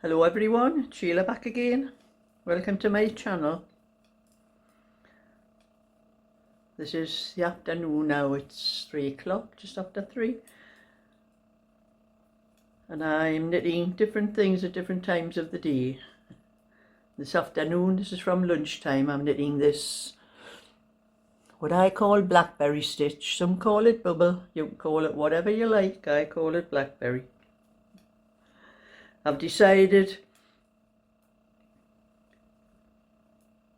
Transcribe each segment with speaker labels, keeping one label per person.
Speaker 1: Hello everyone, Sheila back again. Welcome to my channel. This is the afternoon now, it's 3 o'clock, just after 3. And I'm knitting different things at different times of the day. This afternoon, this is from lunchtime, I'm knitting this, what I call Blackberry Stitch. Some call it bubble, you can call it whatever you like, I call it Blackberry. I've decided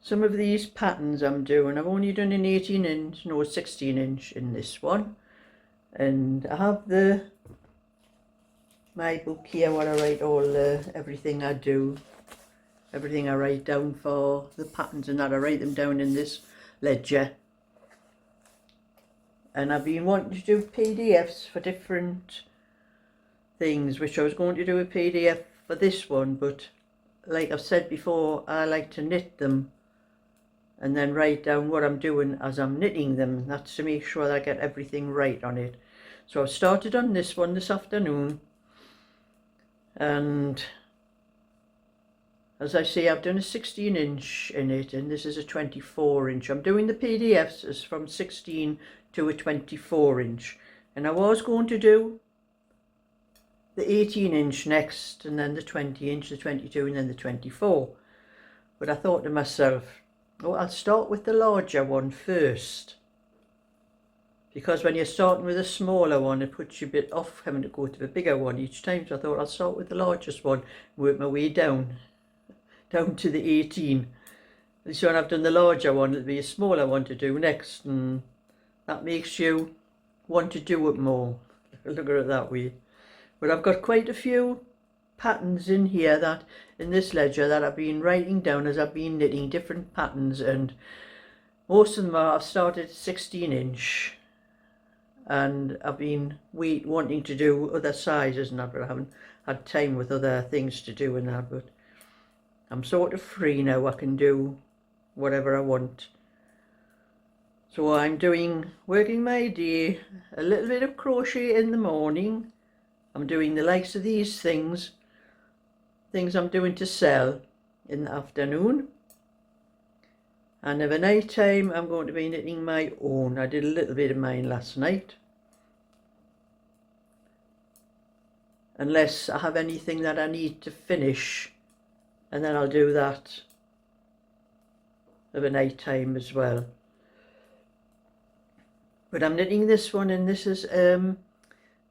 Speaker 1: some of these patterns I'm doing, I've only done an 18 inch, no 16 inch in this one. And I have my book here where I write all everything I do, everything I write down for the patterns and that. I write them down in this ledger. And I've been wanting to do PDFs for different things, which I was going to do a PDF for this one, but like I've said before, I like to knit them and then write down what I'm doing as I'm knitting them. That's to make sure that I get everything right on it. So I've started on this one this afternoon, and as I say, I've done a 16 inch in it, and this is a 24 inch. I'm doing the PDFs as from 16 to a 24 inch, and I was going to do the 18 inch next, and then the 20 inch, the 22, and then the 24. But I thought to myself, oh, I'll start with the larger one first, because when you're starting with a smaller one, it puts you a bit off having to go to the bigger one each time. So I thought I'll start with the largest one, work my way down to the 18. So when I've done the larger one, it'll be a smaller one to do next, and that makes you want to do it more. Look at it that way. But I've got quite a few patterns in here, that in this ledger, that I've been writing down as I've been knitting different patterns, and most of them I've started 16 inch, and I've been wanting to do other sizes and that, but I haven't had time with other things to do and that. But I'm sort of free now, I can do whatever I want. So I'm working my day, a little bit of crochet in the morning. I'm doing the likes of these things I'm doing to sell in the afternoon. And of a night time, I'm going to be knitting my own. I did a little bit of mine last night. Unless I have anything that I need to finish, and then I'll do that of a night time as well. But I'm knitting this one, and this is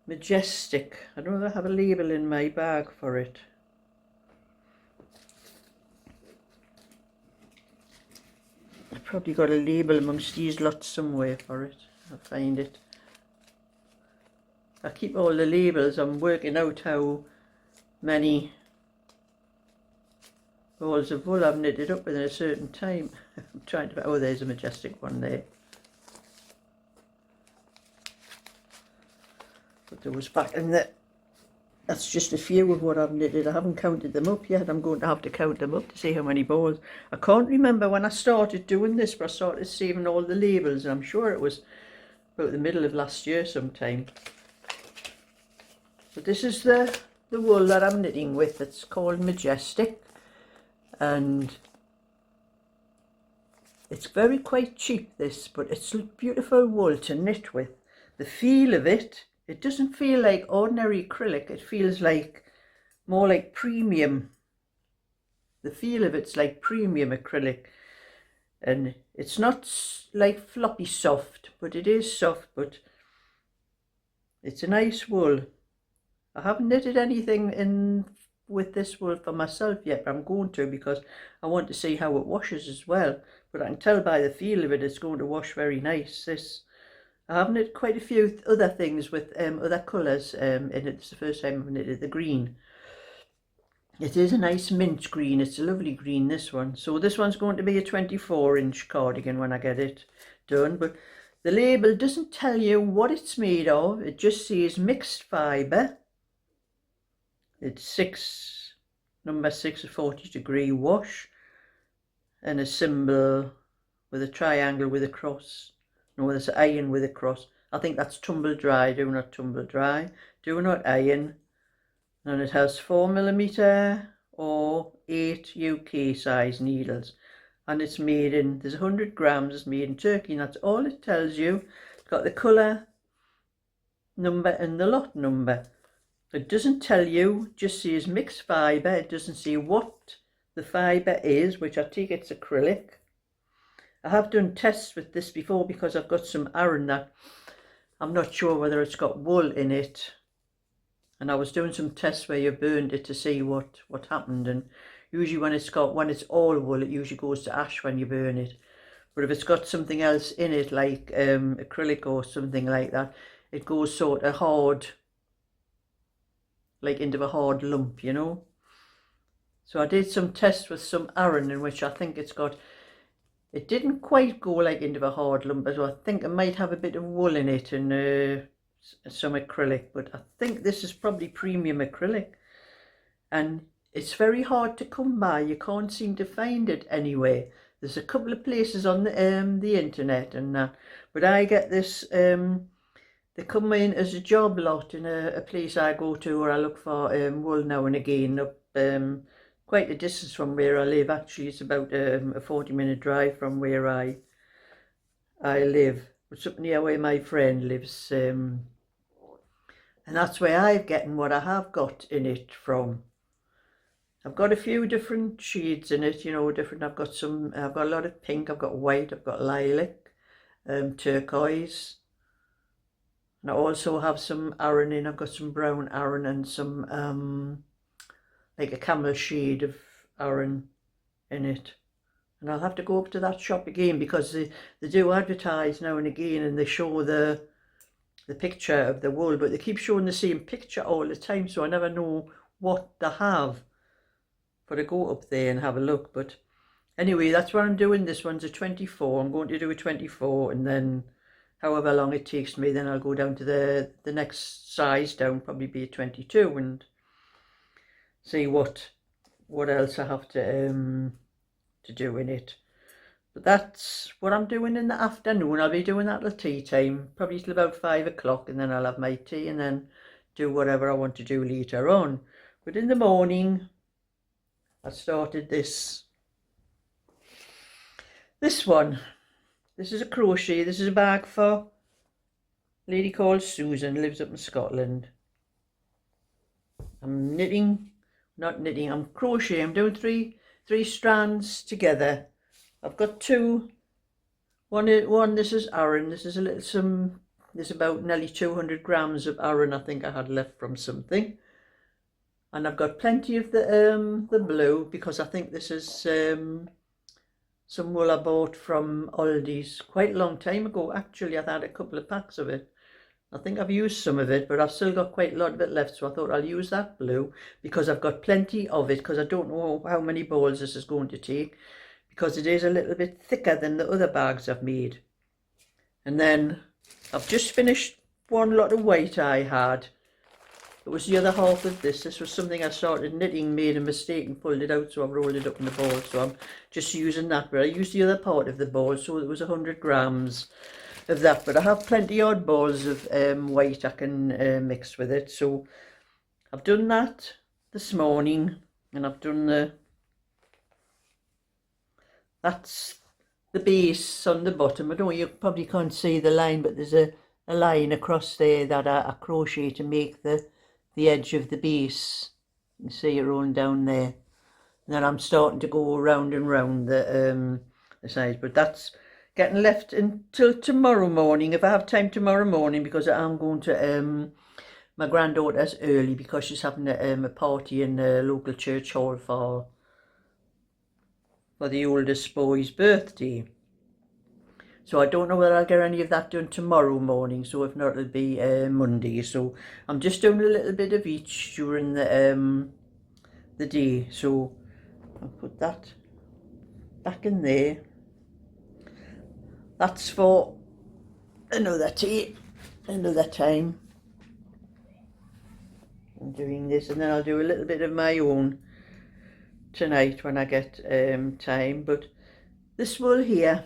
Speaker 1: Majestic. I don't know if I have a label in my bag for it. I've probably got a label amongst these lots somewhere for it. I'll find it. I keep all the labels. I'm working out how many balls of wool I've knitted up within a certain time. I'm trying to, oh, there's a Majestic one there. But there was back in there. That's just a few of what I've knitted. I haven't counted them up yet. I'm going to have to count them up to see how many balls. I can't remember when I started doing this, but I started saving all the labels, and I'm sure it was about the middle of last year sometime. But this is the wool that I'm knitting with. It's called Majestic, and it's quite cheap, this, but it's beautiful wool to knit with. The feel of it, it doesn't feel like ordinary acrylic, it feels like more like premium. The feel of it's like premium acrylic, and it's not like floppy soft, but it is soft, but it's a nice wool. I haven't knitted anything with this wool for myself yet, but I'm going to, because I want to see how it washes as well. But I can tell by the feel of it, it's going to wash very nice. I have knit quite a few other things with other colours in it. It's the first time I've knitted the green. It is a nice mint green. It's a lovely green, this one. So this one's going to be a 24 inch cardigan when I get it done. But the label doesn't tell you what it's made of. It just says mixed fibre. It's number 6, a 40-degree wash, and a symbol with a triangle with a cross. No, there's an iron with a cross. I think that's tumble dry. Do not tumble dry. Do not iron. And it has 4mm for 8 UK size needles, and it's made in, there's 100 grams, it's made in Turkey, and that's all it tells you. It's got the colour number and the lot number. It doesn't tell you, just says mixed fibre. It doesn't say what the fibre is, which I take it's acrylic. I have done tests with this before because I've got some Aran that I'm not sure whether it's got wool in it, and I was doing some tests where you burned it to see what happened, and usually when it's all wool, it usually goes to ash when you burn it. But if it's got something else in it, like acrylic or something like that, it goes sort of hard, like into a hard lump, you know. So I did some tests with some Aran in which I think it's got, it didn't quite go like into a hard lump, so I think it might have a bit of wool in it and some acrylic, but I think this is probably premium acrylic, and it's very hard to come by. You can't seem to find it anywhere. There's a couple of places on the internet and that, but I get this, they come in as a job lot in a place I go to where I look for wool now and again, up quite a distance from where I live. Actually, it's about a 40-minute drive from where I live. It's up near where my friend lives, and that's where I've gotten what I have got in it from. I've got a few different shades in it, you know, different. I've got a lot of pink, I've got white, I've got lilac, turquoise, and I also have some Aran in. I've got some brown Aran and some like a camel shade of Aran in it. And I'll have to go up to that shop again because they do advertise now and again, and they show the picture of the wool, but they keep showing the same picture all the time, so I never know what they have. But I go up there and have a look. But anyway, that's what I'm doing. This one's a 24. I'm going to do a 24, and then however long it takes me, then I'll go down to the next size down, probably be a 22, and see what else I have to do in it. But that's what I'm doing in the afternoon. I'll be doing that till tea time, probably till about 5 o'clock, and then I'll have my tea and then do whatever I want to do later on. But in the morning, I started this one. This is a crochet. This is a bag for a lady called Susan, lives up in Scotland. I'm I'm crocheting. I'm doing three strands together. I've got two. One, this is Aran. This is there's about nearly 200 grams of Aran I think I had left from something. And I've got plenty of the blue, because I think this is some wool I bought from Aldi's quite a long time ago. Actually, I've had a couple of packs of it. I think I've used some of it, but I've still got quite a lot of it left, so I thought I'll use that blue because I've got plenty of it, because I don't know how many balls this is going to take, because it is a little bit thicker than the other bags I've made. And then I've just finished one lot of white I had. It was the other half of this. This was something I started knitting, made a mistake and pulled it out, so I rolled it up in the ball. So I'm just using that, but I used the other part of the ball, so it was 100 grams of that. But I have plenty odd balls of white I can mix with it. So I've done that this morning, and I've done that's the base on the bottom. I know you probably can't see the line, but there's a line across there that I crochet to make the edge of the base. You can see it rolling down there. And then I'm starting to go round and round the sides, but that's getting left until tomorrow morning, if I have time tomorrow morning, because I'm going to my granddaughter's early, because she's having a party in the local church hall for the oldest boy's birthday. So I don't know whether I'll get any of that done tomorrow morning, so if not, it'll be Monday. So I'm just doing a little bit of each during the day. So I'll put that back in there. That's for another time. I'm doing this, and then I'll do a little bit of my own tonight when I get time. But this wool here,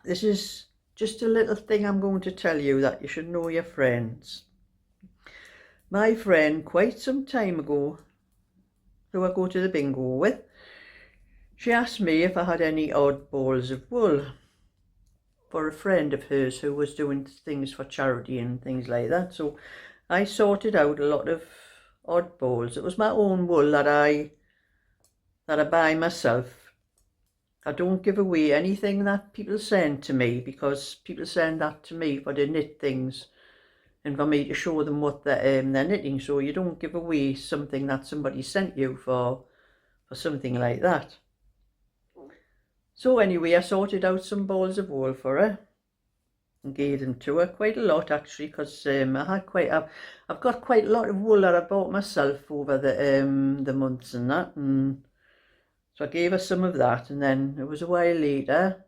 Speaker 1: this is just a little thing I'm going to tell you that you should know your friends. My friend, quite some time ago, who I go to the bingo with, she asked me if I had any odd balls of wool for a friend of hers who was doing things for charity and things like that. So I sorted out a lot of odd balls. It was my own wool that I buy myself. I don't give away anything that people send to me, because people send that to me for the knit things and for me to show them what they're knitting. So you don't give away something that somebody sent you for something like that. So anyway, I sorted out some balls of wool for her and gave them to her, quite a lot actually, because I've got quite a lot of wool that I bought myself over the months and that, and so I gave her some of that. And then it was a while later,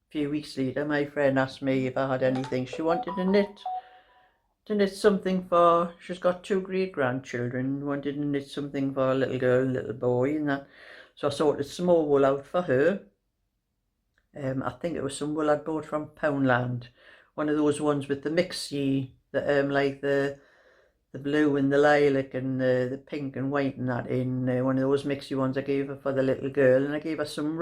Speaker 1: a few weeks later, my friend asked me if I had anything she wanted to knit something for. She's got 2 great grandchildren, wanted to knit something for a little girl and little boy and that. So I sorted some more wool out for her. I think it was some wool I'd bought from Poundland, one of those ones with the mixy, like the blue and the lilac and the pink and white and that in one of those mixy ones I gave her for the little girl. And I gave her some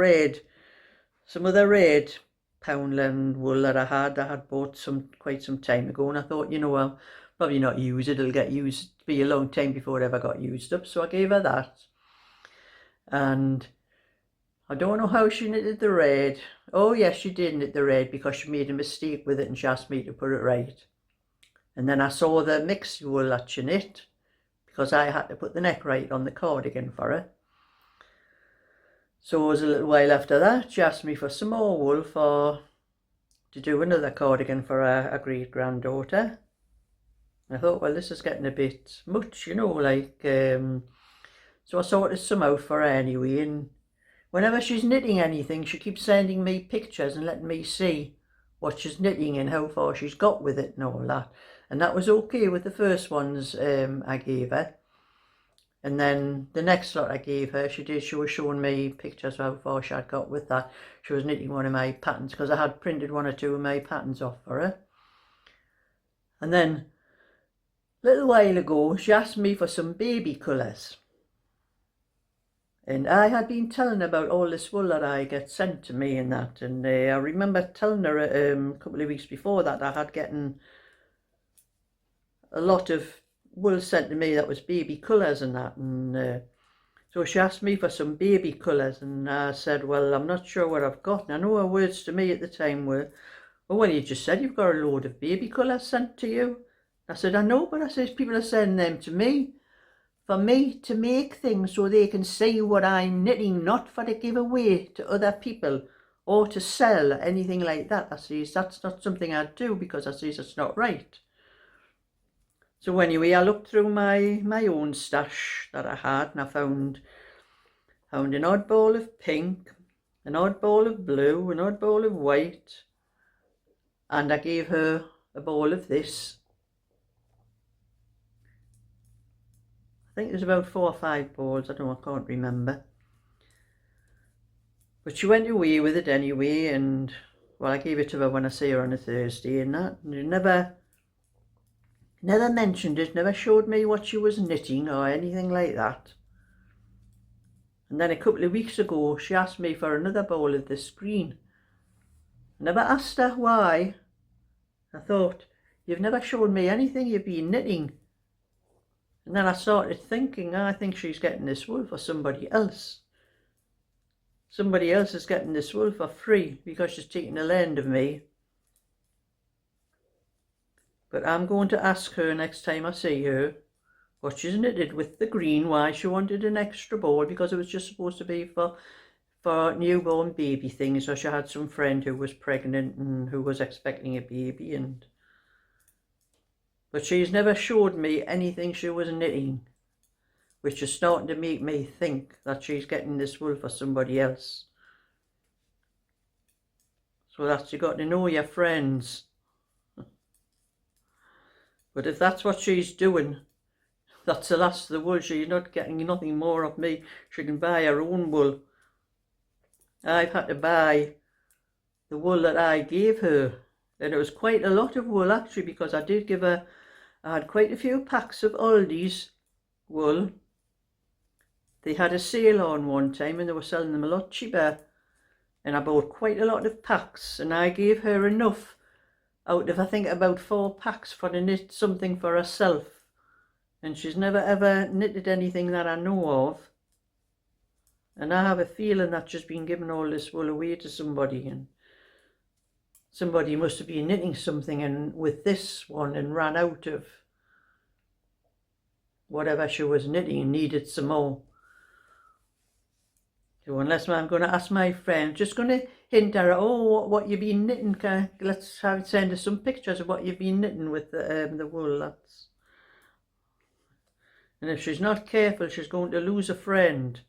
Speaker 1: other red Poundland wool that I had bought quite some time ago, and I thought, you know, I'll probably not use it, it'll get used, be a long time before it ever got used up. So I gave her that, and I don't know how she knitted the red. Oh yes, she did knit the red, because she made a mistake with it and she asked me to put it right. And then I saw the mixed wool that she knit, because I had to put the neck right on the cardigan for her. So it was a little while after that, she asked me for some more wool to do another cardigan for a great granddaughter. I thought, well, this is getting a bit much, you know, like, so I sorted some out for her anyway. And whenever she's knitting anything, she keeps sending me pictures and letting me see what she's knitting and how far she's got with it and all that. And that was okay with the first ones I gave her. And then the next lot I gave her, she was showing me pictures of how far she had got with that. She was knitting one of my patterns, because I had printed 1 or 2 of my patterns off for her. And then a little while ago, she asked me for some baby colours. And I had been telling her about all this wool that I get sent to me and that. And I remember telling her a couple of weeks before that I had gotten a lot of wool sent to me that was baby colours and that. And so she asked me for some baby colours, and I said, well, I'm not sure what I've got. And I know her words to me at the time were, well, you just said you've got a load of baby colours sent to you. I said, I know, but I said, people are sending them to me for me to make things so they can see what I'm knitting, not for to give away to other people or to sell or anything like that. I says, that's not something I'd do, because I says it's not right. So anyway, I looked through my own stash that I had, and I found an odd ball of pink, an odd ball of blue, an odd ball of white, and I gave her a ball of this. I think there's about 4 or 5 balls, I can't remember. But she went away with it anyway, and well, I gave it to her when I see her on a Thursday and that. And she never mentioned it, never showed me what she was knitting or anything like that. And then a couple of weeks ago, she asked me for another ball of this green. I never asked her why. I thought, you've never shown me anything you've been knitting. And then I started thinking, I think she's getting this wool for somebody else. Somebody else is getting this wool for free because she's taking a lend of me. But I'm going to ask her next time I see her what she's knitted with the green, why she wanted an extra ball, because it was just supposed to be for newborn baby things. So she had some friend who was pregnant and who was expecting a baby, but she's never showed me anything she was knitting, which is starting to make me think that she's getting this wool for somebody else. So that's, you got to know your friends. But if that's what she's doing, that's the last of the wool. She's not getting nothing more of me. She can buy her own wool. I've had to buy the wool that I gave her. And it was quite a lot of wool actually, because I did give her, I had quite a few packs of Aldi's wool. they had a sale on one time and they were selling them a lot cheaper, and I bought quite a lot of packs, and I gave her enough out of, I think, about 4 packs for to knit something for herself, and she's never ever knitted anything that I know of, and I have a feeling that she's been giving all this wool away to somebody, and somebody must have been knitting something and with this one and ran out of whatever she was knitting and needed some more. So unless I'm going to ask my friend, just going to hint at her, oh, what you've been knitting, let's send her some pictures of what you've been knitting with the wool. And if she's not careful, she's going to lose a friend.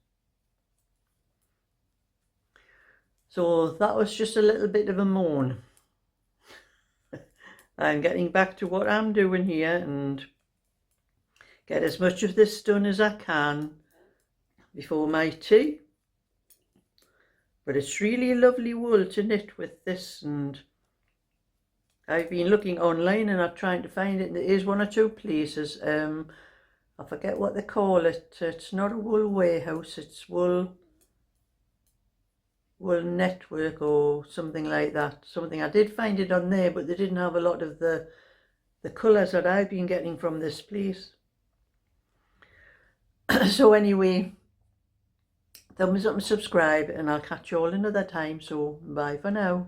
Speaker 1: So that was just a little bit of a moan. I'm getting back to what I'm doing here and get as much of this done as I can before my tea. But it's really lovely wool to knit with this, and I've been looking online and I'm trying to find it, and there is 1 or 2 places. I forget what they call it. It's not a wool warehouse, it's wool network or something like that. Something, I did find it on there, but they didn't have a lot of the colours that I've been getting from this place. So anyway, thumbs up and subscribe, and I'll catch you all another time. So bye for now.